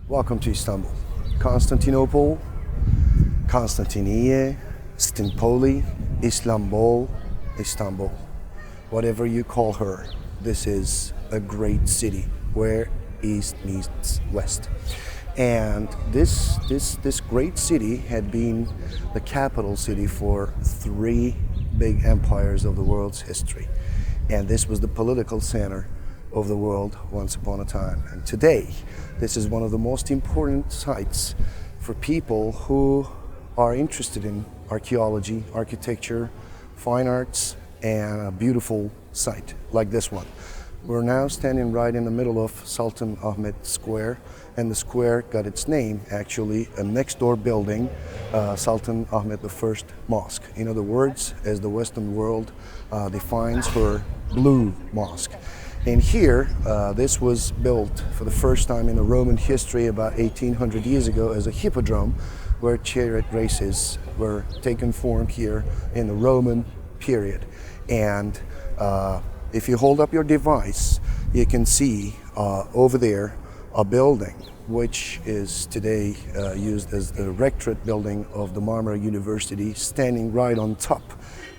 Welcome to Istanbul, Constantinople, Constantiniye, Stinpoli, Islambol, Istanbul. Whatever you call her, this is a great city where East meets West. And this great city had been the capital city for three big empires of the world's history. And this was the political center of the world once upon a time. And today, this is one of the most important sites for people who are interested in archaeology, architecture, fine arts, and a beautiful site like this one. We're now standing right in the middle of Sultanahmet Square, and the square got its name actually a next door building, Sultanahmet I Mosque. In other words, as the Western world defines her blue mosque. And here, this was built for the first time in the Roman history about 1800 years ago as a hippodrome, where chariot races were taken form here in the Roman period. And if you hold up your device, you can see over there a building which is today used as the rectorate building of the Marmara University, standing right on top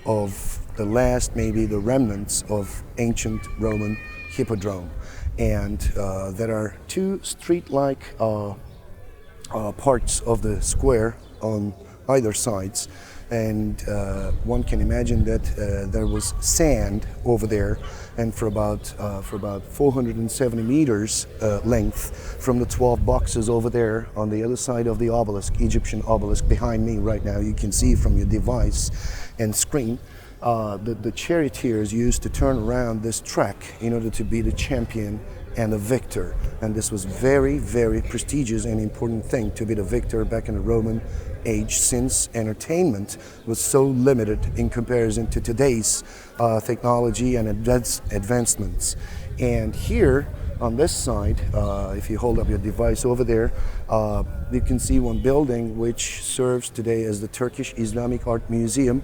of the last, maybe the remnants of ancient Roman Hippodrome. And there are two street-like parts of the square on either sides, and one can imagine that there was sand over there, and for about 470 meters length from the 12 boxes over there on the other side of the obelisk, Egyptian obelisk behind me right now. You can see from your device and screen. The charioteers used to turn around this track in order to be the champion and the victor. And this was very, very prestigious and important thing to be the victor back in the Roman age, since entertainment was so limited in comparison to today's technology and advancements. And here on this side, if you hold up your device over there, you can see one building which serves today as the Turkish Islamic Art Museum,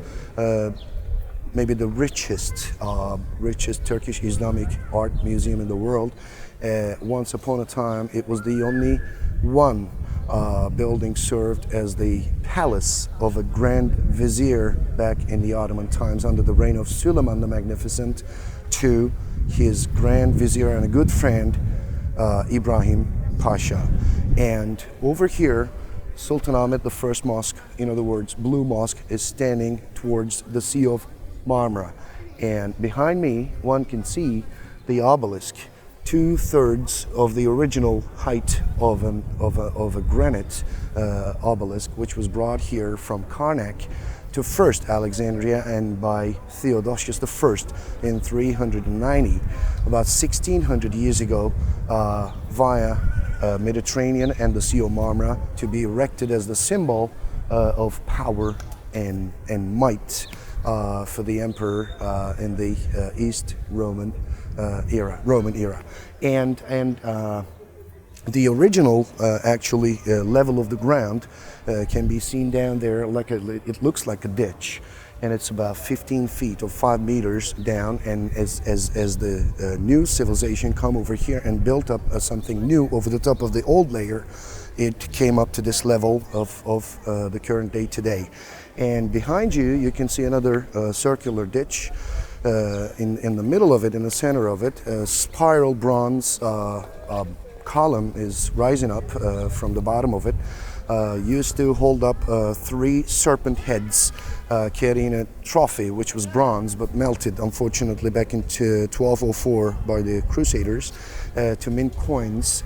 maybe the richest Turkish Islamic art museum in the world. Once upon a time, it was the only one building served as the palace of a grand vizier back in the Ottoman times under the reign of Suleiman the Magnificent, to his grand vizier and a good friend, Ibrahim Pasha. And over here, Sultanahmet I Mosque, in other words, Blue Mosque, is standing towards the Sea of Marmara. And behind me, one can see the obelisk, 2/3 of the original height of a granite obelisk, which was brought here from Karnak to first Alexandria, and by Theodosius I in 390, about 1600 years ago, via Mediterranean and the Sea of Marmara, to be erected as the symbol of power and might for the emperor in the East Roman era. And the original actually level of the ground can be seen down there. It looks like a ditch, and it's about 15 feet or 5 meters down. And as the new civilization come over here and built up something new over the top of the old layer, it came up to this level of the current day today. And behind you, you can see another circular ditch. In the middle of it, in the center of it, a spiral bronze column is rising up from the bottom of it. Used to hold up 3 serpent heads carrying a trophy, which was bronze but melted, unfortunately, back into 1204 by the Crusaders to mint coins.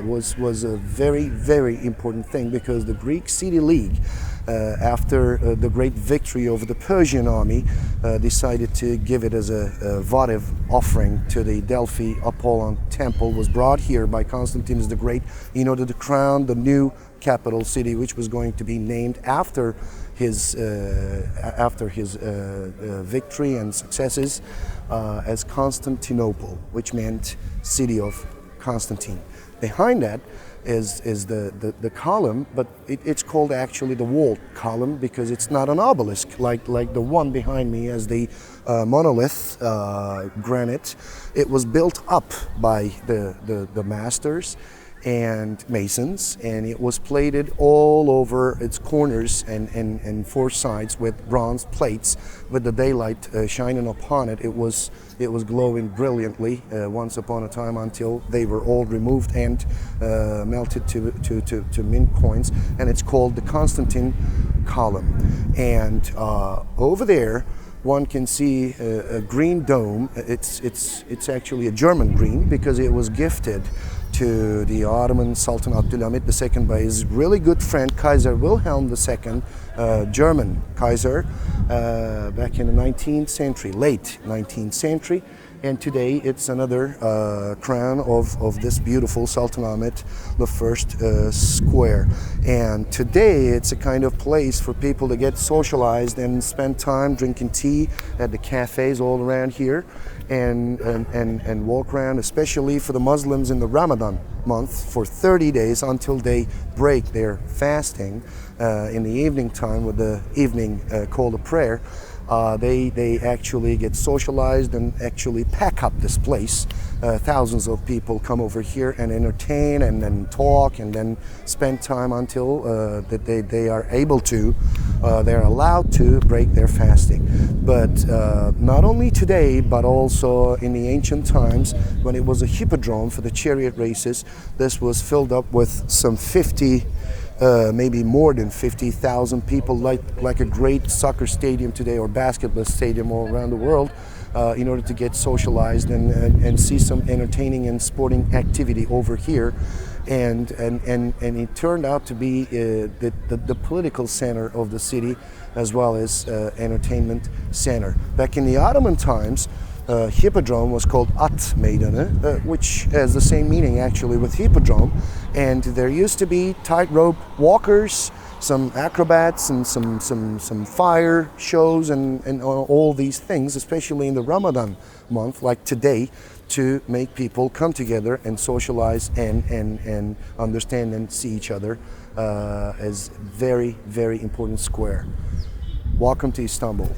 Was a very, very important thing, because the Greek City League, after the great victory over the Persian army, decided to give it as a votive offering to the Delphi Apollon temple, was brought here by Constantine the Great in order to crown the new capital city, which was going to be named after his victory and successes, as Constantinople, which meant city of Constantine. Behind that is the column, but it's called actually the walled column, because it's not an obelisk like the one behind me as the monolith granite. It was built up by the masters, and masons, and it was plated all over its corners and four sides with bronze plates. With the daylight shining upon it, it was glowing brilliantly once upon a time, until they were all removed and melted to mint coins, and it's called the Constantine column. And over there one can see a green dome. It's actually a German green, because it was gifted to the Ottoman Sultan Abdülhamit II by his really good friend Kaiser Wilhelm II, German Kaiser, back in the 19th century, late 19th century. And today it's another crown of this beautiful Sultanahmet I square. And today it's a kind of place for people to get socialized and spend time drinking tea at the cafes all around here, and walk around, especially for the Muslims in the Ramadan month, for 30 days until they break their fasting in the evening time with the evening call to prayer. They actually get socialized and actually pack up this place. Thousands of people come over here and entertain and then talk and then spend time until that they are able to, they're allowed to break their fasting. But not only today, but also in the ancient times, when it was a hippodrome for the chariot races, this was filled up with some 50, maybe more than 50,000 people, like a great soccer stadium today or basketball stadium all around the world, in order to get socialized and see some entertaining and sporting activity over here. And it turned out to be the political center of the city, as well as entertainment center. Back in the Ottoman times, Hippodrome was called At Meydanı, which has the same meaning actually with hippodrome. And there used to be tightrope walkers, some acrobats, and some fire shows, and all these things, especially in the Ramadan month, like today, to make people come together and socialize and understand and see each other as very, very important square. Welcome to Istanbul.